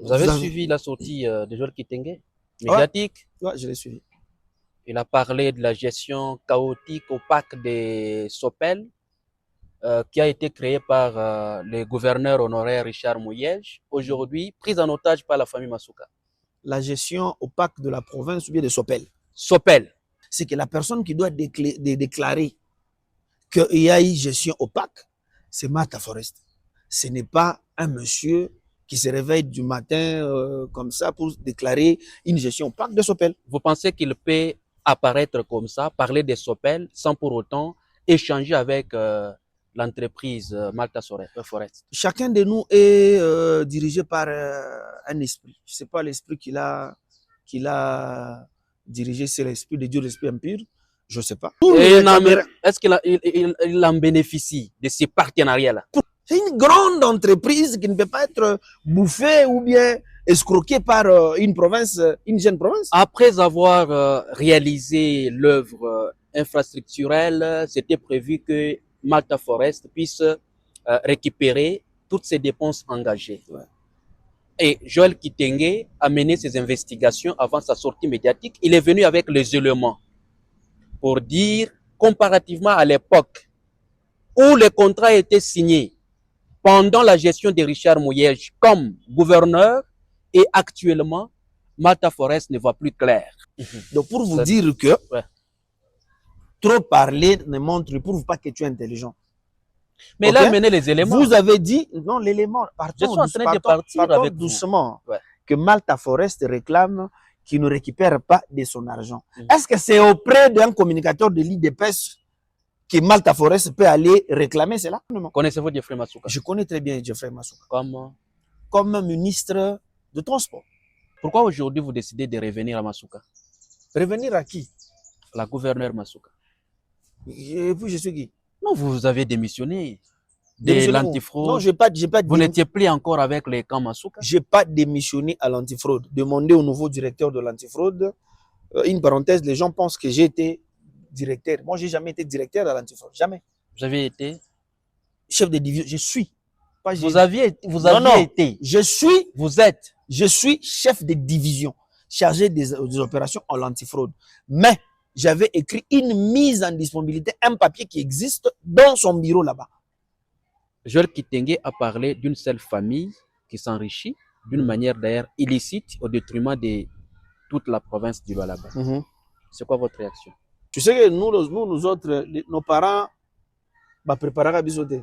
Vous avez suivi la sortie de Joel Kitenge, Ouais, médiatique. ouais, je l'ai suivi. Il a parlé de la gestion chaotique, opaque des SOPEL, qui a été créée par le gouverneur honoraire Richard Mouyej, aujourd'hui prise en otage par la famille Masuka. La gestion opaque de la province ou bien de Sopel. SOPEL. C'est que la personne qui doit déclarer qu'il y a une gestion opaque, c'est Martha Forest. Ce n'est pas un monsieur qui se réveille du matin comme ça pour déclarer une gestion opaque de Sopel. Vous pensez qu'il peut apparaître comme ça, parler des SOPEL, sans pour autant échanger avec l'entreprise Malta Forest? Chacun de nous est dirigé par un esprit. Je ne sais pas l'esprit qu'il a dirigé, c'est l'esprit de Dieu, l'esprit impur. Je ne sais pas. Est-ce qu'il en bénéficie de ces partenariats-là? C'est une grande entreprise qui ne peut pas être bouffée ou bien escroquée par une province, une jeune province. Après avoir réalisé l'œuvre infrastructurelle, c'était prévu que Malta Forest puisse récupérer toutes ses dépenses engagées. Ouais. Et Joel Kitenge a mené ses investigations avant sa sortie médiatique. Il est venu avec les éléments pour dire, comparativement à l'époque où les contrats étaient signés pendant la gestion de Richard Mouyej comme gouverneur et actuellement, Malta Forest ne voit plus clair. Donc pour vous dire que trop parler ne montre, ne prouve pas que tu es intelligent. Mais là, menez les éléments. Vous avez dit, non, l'élément, je suis en train de partir avec doucement, vous. que Malta Forest réclame qu'il ne récupère pas de son argent. Est-ce que c'est auprès d'un communicateur de l'IDPS que Malta Forest peut aller réclamer cela? Connaissez-vous Geoffrey Masuka? Je connais très bien Geoffrey Masuka. Comme ministre de Transport. Pourquoi aujourd'hui vous décidez de revenir à Masuka? Revenir à qui? La gouverneure Masuka. Et puis je suis qui? Non, vous avez démissionné de l'antifraude. Non, j'ai pas vous n'étiez plus encore avec les camps Masuka. Je n'ai pas démissionné à l'antifraude. Demandez au nouveau directeur de l'antifraude. Une parenthèse, les gens pensent que j'ai été directeur. Moi, je n'ai jamais été directeur à l'antifraude. Jamais. Vous avez été chef de division. Je suis. Pas vous aviez été. Je suis. Vous êtes. Je suis chef de division, chargé des opérations en antifraude. Mais j'avais écrit une mise en disponibilité, un papier qui existe dans son bureau là-bas. Joel Kitenge a parlé d'une seule famille qui s'enrichit d'une manière d'ailleurs illicite au détriment de toute la province du Lualaba. C'est quoi votre réaction? Tu sais que nous autres, nos parents, préparent à bisoter.